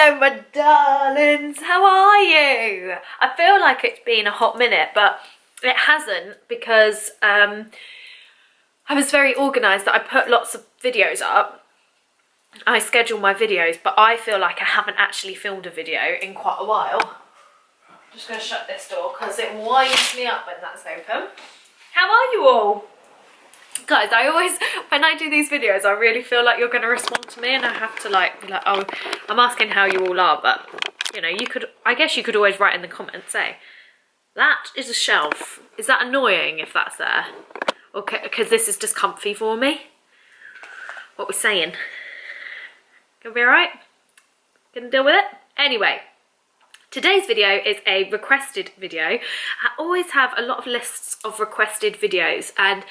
Hello my darlings, how are you? I feel like it's been a hot minute, but it hasn't, because I was very organised that I put lots of videos up. I schedule my videos, but I feel like I haven't actually filmed a video in quite a while. I'm just going to shut this door because it winds me up when that's open. How are you all? Guys, I always, when I do these videos, I really feel like you're going to respond to me, and I have to be like, oh, I'm asking how you all are, but, you know, I guess you could always write in the comments, say, that is a shelf. Is that annoying if that's there? Okay, because this is just comfy for me. What we're saying. Gonna be alright? Gonna deal with it? Anyway. Today's video is a requested video. I always have a lot of lists of requested videos, and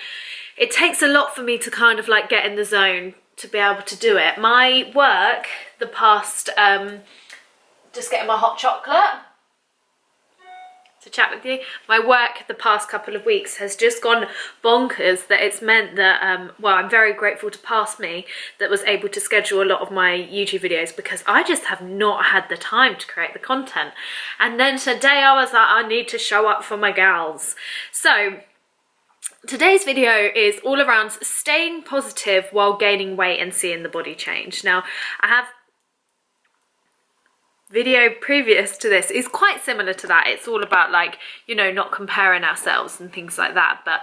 it takes a lot for me to kind of like get in the zone to be able to do it. My work, the past, just getting my hot chocolate to chat with you. My work the past couple of weeks has just gone bonkers, that it's meant that, well, I'm very grateful to Past Me that was able to schedule a lot of my YouTube videos, because I just have not had the time to create the content. And then today I was like, I need to show up for my gals. So today's video is all around staying positive while gaining weight and seeing the body change. Now, I have video previous to this is quite similar to that. It's all about, like, you know, not comparing ourselves and things like that. But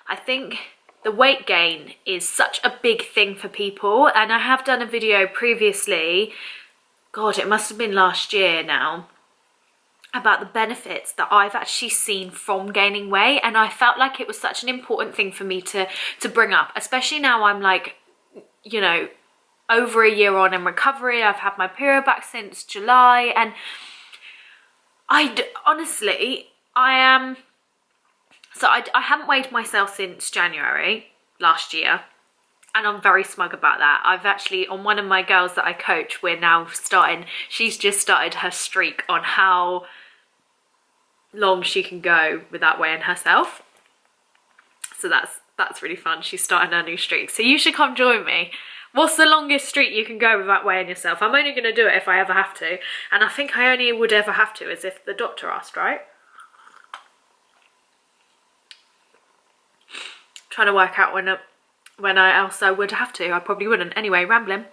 I think the weight gain is such a big thing for people, and I have done a video previously, God, it must have been last year now, about the benefits that I've actually seen from gaining weight, and I felt like it was such an important thing for me to bring up, especially now I'm, like, you know, over a year on in recovery. I've had my period back since July, and honestly, I haven't weighed myself since January last year, and I'm very smug about that. I've actually, on one of my girls that I coach, we're now starting, she's just started her streak on how long she can go without weighing herself. So that's really fun. She's starting her new streak. So you should come join me. What's the longest streak you can go without weighing yourself? I'm only going to do it if I ever have to. And I think I only would ever have to as if the doctor asked, right? Trying to work out when else I would have to. I probably wouldn't. Anyway, rambling.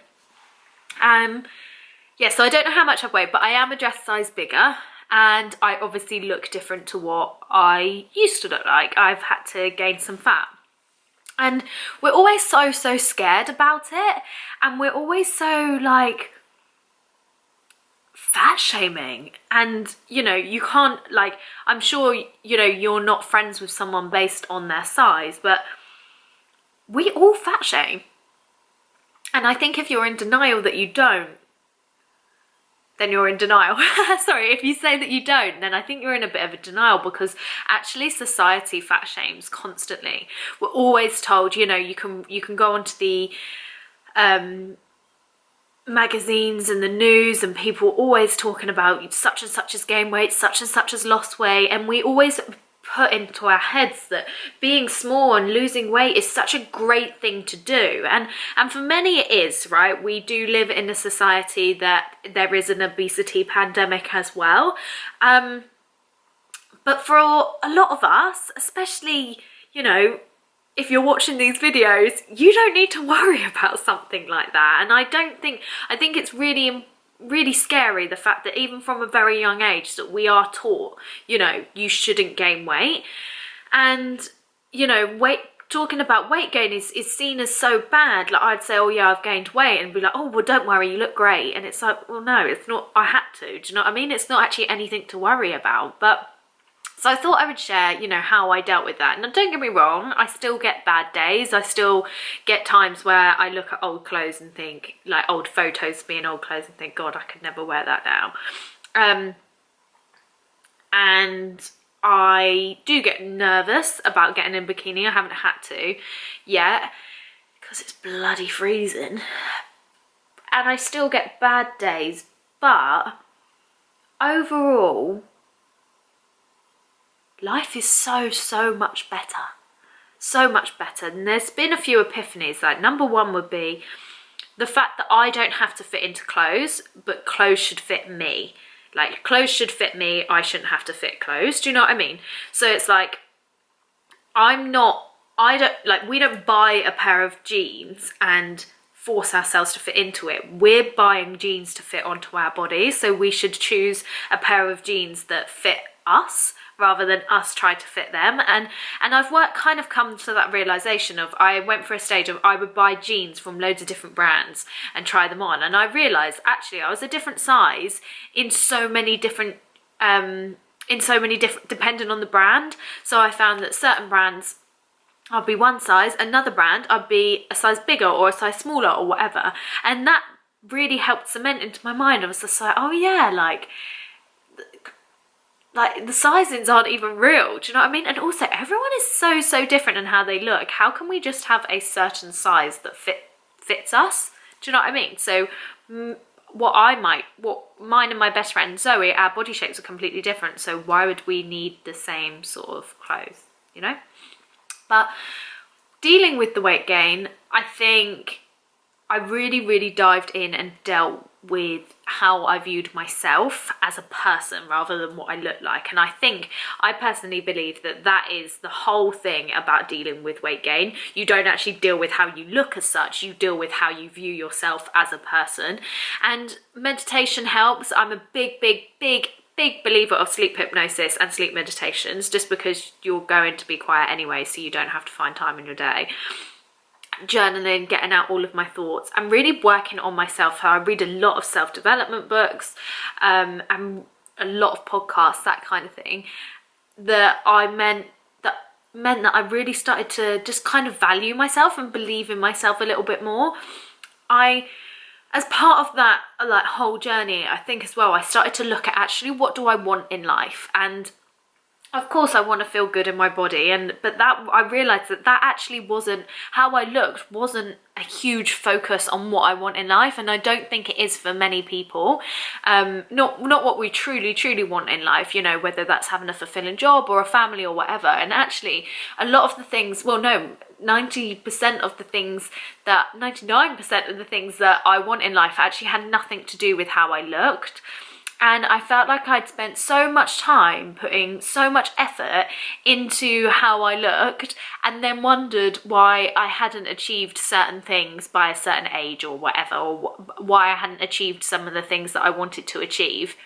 Yeah, so I don't know how much I've weighed, but I am a dress size bigger, and I obviously look different to what I used to look like. I've had to gain some fat. And we're always so scared about it, and we're always so, like, fat shaming. And, you know, you can't, like, I'm sure, you know, you're not friends with someone based on their size, but we all fat shame. And I think if you're in denial that you don't, then you're in denial. Sorry, if you say that you don't, then I think you're in a bit of a denial, because actually society fat shames constantly. We're always told, you know, you can go onto the magazines and the news, and people always talking about such and such has gained weight, such and such has lost weight, and we always put into our heads that being small and losing weight is such a great thing to do, and for many it is, right? We do live in a society that there is an obesity pandemic as well, but for a lot of us, especially, you know, if you're watching these videos, you don't need to worry about something like that. And I think it's really scary, the fact that even from a very young age that we are taught, you know, you shouldn't gain weight. And, you know, talking about weight gain is seen as so bad. Like, I'd say, oh yeah, I've gained weight, and be like, oh well, don't worry, you look great. And it's like, well no, it's not, I had to, do you know what I mean? It's not actually anything to worry about. But so I thought I would share, you know, how I dealt with that. Now, don't get me wrong, I still get bad days. I still get times where I look at old clothes and think, like old photos of me in old clothes, and think, God, I could never wear that now. And I do get nervous about getting in a bikini. I haven't had to yet, because it's bloody freezing. And I still get bad days, but overall, life is so much better. So much better. And there's been a few epiphanies. Like, number one would be the fact that I don't have to fit into clothes, but clothes should fit me. Like, clothes should fit me, I shouldn't have to fit clothes. Do you know what I mean? So it's like, we don't buy a pair of jeans and force ourselves to fit into it. We're buying jeans to fit onto our bodies, so we should choose a pair of jeans that fit us rather than us try to fit them. And I've come to that realization of, I went for a stage of, I would buy jeans from loads of different brands and try them on, and I realized actually I was a different size in so many different depending on the brand. So I found that certain brands I'd be one size, another brand I'd be a size bigger or a size smaller or whatever, and that really helped cement into my mind. I was just like, oh yeah, like the sizings aren't even real. Do you know what I mean? And also, everyone is so different in how they look. How can we just have a certain size that fits us? Do you know what I mean? So what mine and my best friend Zoe, our body shapes are completely different, so why would we need the same sort of clothes, you know? But dealing with the weight gain, I think I really dived in and dealt with how I viewed myself as a person rather than what I look like. And I personally believe that that is the whole thing about dealing with weight gain. You don't actually deal with how you look as such, you deal with how you view yourself as a person. And meditation helps. I'm a big believer of sleep hypnosis and sleep meditations, just because you're going to be quiet anyway, so you don't have to find time in your day. Journaling, getting out all of my thoughts, and really working on myself. I read a lot of self-development books and a lot of podcasts, that kind of thing, that meant that I really started to just kind of value myself and believe in myself a little bit more. As part of that whole journey, I think as well, I started to look at actually what do I want in life. And of course I want to feel good in my body, but that I realized that actually wasn't how I looked, wasn't a huge focus on what I want in life, and I don't think it is for many people. Not what we truly want in life, you know, whether that's having a fulfilling job or a family or whatever. And actually a lot of the things, 99% of the things that I want in life actually had nothing to do with how I looked. And I felt like I'd spent so much time putting so much effort into how I looked, and then wondered why I hadn't achieved certain things by a certain age or whatever, or why I hadn't achieved some of the things that I wanted to achieve.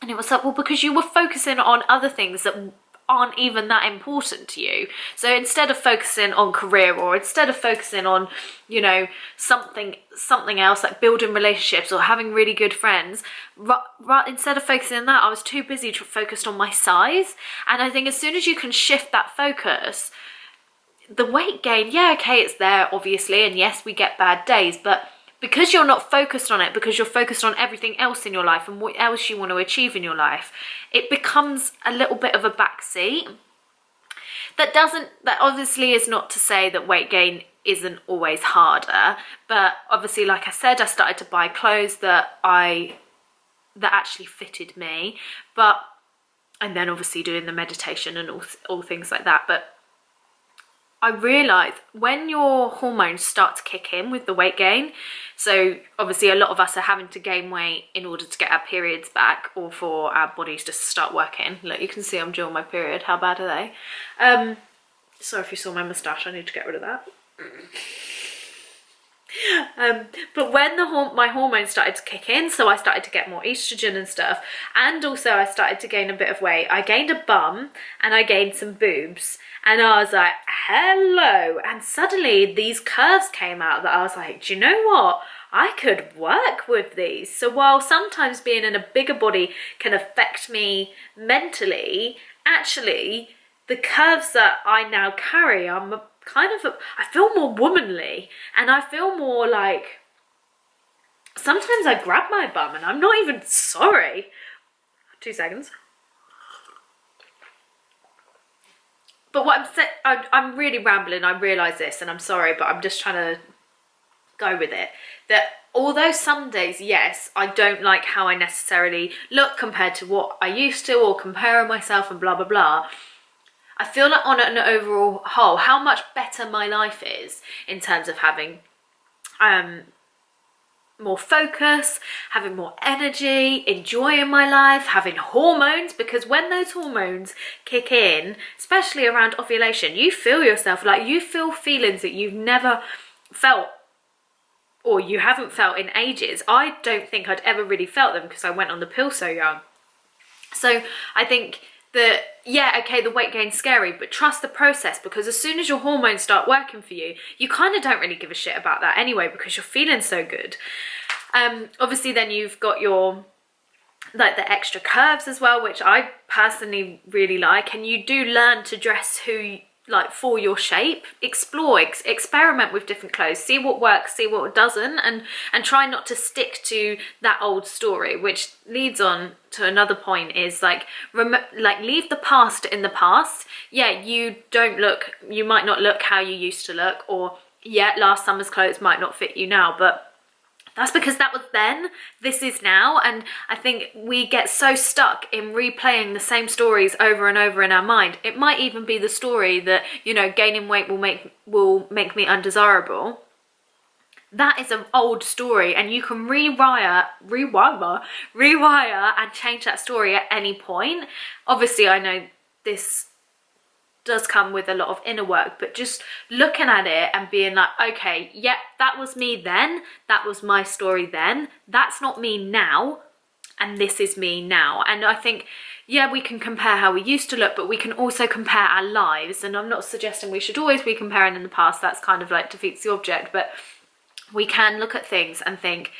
And it was like, well, because you were focusing on other things that aren't even that important to you. So instead of focusing on career, or instead of focusing on, you know, something else like building relationships or having really good friends, instead of focusing on that, I was too busy focused on my size. And I think as soon as you can shift that focus, the weight gain, yeah, okay, it's there obviously, and yes, we get bad days, but because you're not focused on it, because you're focused on everything else in your life and what else you want to achieve in your life, it becomes a little bit of a backseat. That obviously is not to say that weight gain isn't always harder, but obviously, like I said, I started to buy clothes that actually fitted me, and then obviously doing the meditation and all things like that. But I realised when your hormones start to kick in with the weight gain, so obviously a lot of us are having to gain weight in order to get our periods back, or for our bodies to start working. Look, you can see I'm during my period. How bad are they? Sorry if you saw my moustache, I need to get rid of that. But when my hormones started to kick in, so I started to get more estrogen and stuff, and also I started to gain a bit of weight. I gained a bum and I gained some boobs, and I was like, hello. And suddenly these curves came out that I was like, do you know what? I could work with these. So while sometimes being in a bigger body can affect me mentally, actually the curves that I now carry, I feel more womanly, and I feel more like, sometimes I grab my bum and I'm not even sorry. 2 seconds. But what I'm really rambling, I realise this, and I'm sorry, but I'm just trying to go with it. That although some days, yes, I don't like how I necessarily look compared to what I used to, or comparing myself and blah, blah, blah, I feel like on an overall whole, how much better my life is in terms of having more focus, having more energy, enjoying my life, having hormones, because when those hormones kick in, especially around ovulation, you feel yourself, like you feel feelings that you've never felt or you haven't felt in ages. I don't think I'd ever really felt them because I went on the pill so young. So I think that, yeah, okay, the weight gain's scary, but trust the process, because as soon as your hormones start working for you, you kind of don't really give a shit about that anyway, because you're feeling so good. Obviously then you've got your, like the extra curves as well, which I personally really like, and you do learn to dress like for your shape. Explore, experiment with different clothes, see what works, see what doesn't, and try not to stick to that old story, which leads on to another point, is like leave the past in the past. Yeah, you might not look how you used to look, or yeah, last summer's clothes might not fit you now, but that's because that was then, this is now. And I think we get so stuck in replaying the same stories over and over in our mind. It might even be the story that, you know, gaining weight will make me undesirable. That is an old story, and you can rewire and change that story at any point. Obviously, I know this does come with a lot of inner work, but just looking at it and being like, okay, yep, that was me then, that was my story then, that's not me now, and this is me now. And I think, yeah, we can compare how we used to look, but we can also compare our lives. And I'm not suggesting we should always be comparing in the past, that's kind of like defeats the object, but we can look at things and think,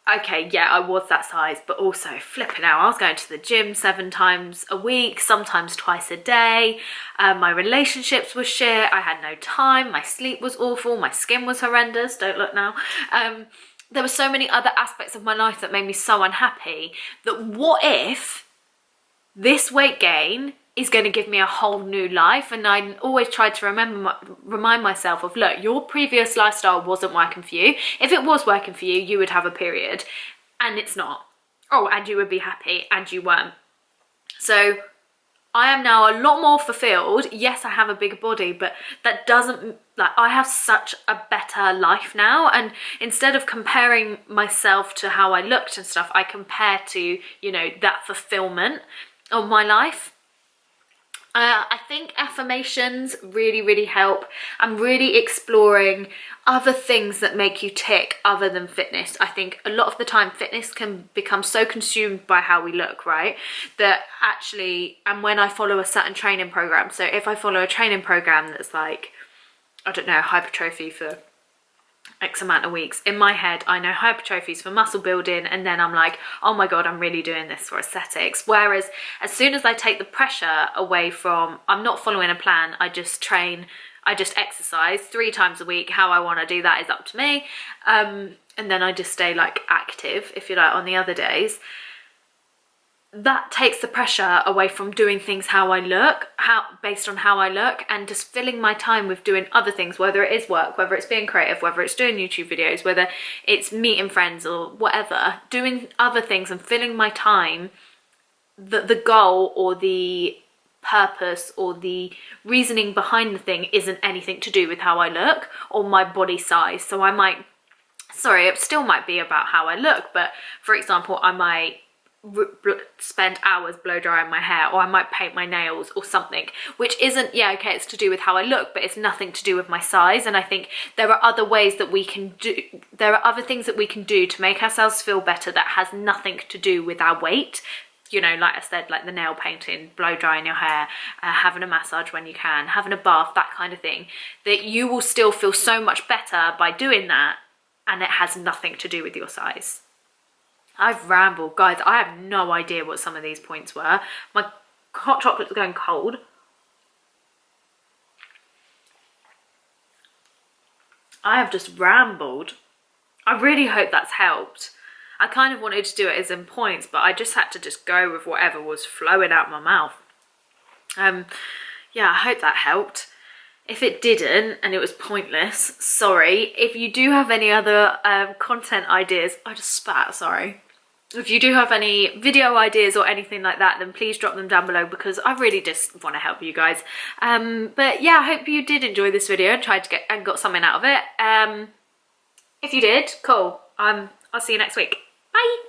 okay, yeah, I was that size, but also flipping out, I was going to the gym 7 times a week, sometimes twice a day. My relationships were shit. I had no time. My sleep was awful. My skin was horrendous. Don't look now. There were so many other aspects of my life that made me so unhappy, that what if this weight gain is going to give me a whole new life? And I always tried to remind myself of, look, your previous lifestyle wasn't working for you. If it was working for you, you would have a period, and it's not. Oh, and you would be happy, and you weren't. So I am now a lot more fulfilled. Yes, I have a bigger body, but that doesn't, like, I have such a better life now. And instead of comparing myself to how I looked and stuff, I compare to, you know, that fulfillment of my life. I think affirmations really, really help. I'm really exploring other things that make you tick other than fitness. I think a lot of the time fitness can become so consumed by how we look, right? That actually, and when I follow a certain training program, so if I follow a training program that's like, I don't know, hypertrophy for X amount of weeks, in my head I know hypertrophy is for muscle building, and then I'm like, oh my god, I'm really doing this for aesthetics. Whereas as soon as I take the pressure away from, I'm not following a plan, I just train, I just exercise 3 times a week, how I want to do that is up to me, and then I just stay like active, if you like, on the other days. That takes the pressure away from doing things how I look, based on how I look, and just filling my time with doing other things, whether it is work, whether it's being creative, whether it's doing YouTube videos, whether it's meeting friends or whatever, doing other things and filling my time. The goal or the purpose or the reasoning behind the thing isn't anything to do with how I look or my body size. So I might, sorry, it still might be about how I look, but for example, I might spend hours blow drying my hair, or I might paint my nails or something, which isn't, yeah, okay, it's to do with how I look, but it's nothing to do with my size. And I think there are other ways that we can do, there are other things that we can do to make ourselves feel better that has nothing to do with our weight. You know, like I said, like the nail painting, blow drying your hair, having a massage when you can, having a bath, that kind of thing, that you will still feel so much better by doing that, and it has nothing to do with your size. I've rambled, guys. I have no idea what some of these points were. My hot chocolate's going cold. I have just rambled. I really hope that's helped. I kind of wanted to do it as in points, but I just had to just go with whatever was flowing out my mouth. Yeah, I hope that helped. If it didn't and it was pointless, sorry. If you do have any other content ideas, I just spat, sorry. If you do have any video ideas or anything like that, then please drop them down below, because I really just want to help you guys. But yeah, I hope you did enjoy this video and tried to get and got something out of it. If you did, cool. I'll see you next week. Bye.